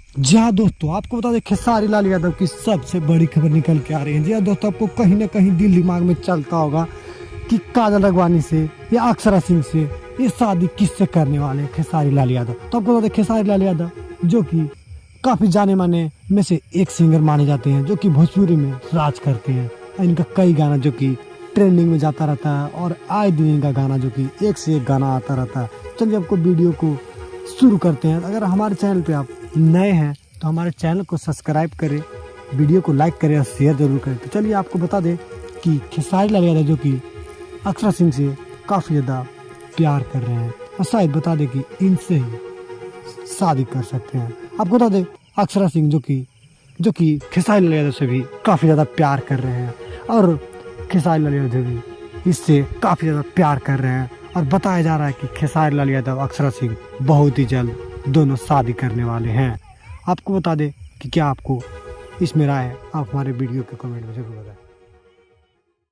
जी हाँ दोस्तों, आपको बता दें खेसारी लाल यादव की सबसे बड़ी खबर निकल के आ रही है। जी हाँ दोस्तों, आपको कहीं ना कहीं दिल दिमाग में चलता होगा कि काजल राघवानी से या अक्षरा सिंह से ये शादी किससे करने वाले हैं खेसारी लाल यादव। तो आपको बता दें खेसारी लाल यादव जो कि काफ़ी जाने माने में से एक सिंगर माने जाते हैं, जो कि भोजपुरी में राज करते हैं। इनका कई गाना जो कि ट्रेंडिंग में जाता रहता है और आए दिन इनका गाना जो कि एक से एक गाना आता रहता है। चलिए आपको वीडियो को शुरू करते हैं। अगर हमारे चैनल पे आप नए हैं तो हमारे चैनल को सब्सक्राइब करें, वीडियो को लाइक करें और शेयर जरूर करें। तो चलिए आपको बता दें कि खेसारी लाल यादव जो कि अक्षरा सिंह से काफ़ी ज़्यादा प्यार कर रहे हैं और शायद बता दें कि इनसे ही शादी कर सकते हैं। आपको बता दें अक्षरा सिंह जो कि खेसारी लाल यादव से भी काफ़ी ज़्यादा प्यार कर रहे हैं और खेसारी लाल यादव भी इससे काफ़ी ज़्यादा प्यार कर रहे हैं और बताया जा रहा है कि खेसारी लाल यादव अक्षरा सिंह बहुत ही जल्द दोनों शादी करने वाले हैं। आपको बता दें कि क्या आपको इसमें राय है, आप हमारे वीडियो के कमेंट में जरूर बताएं।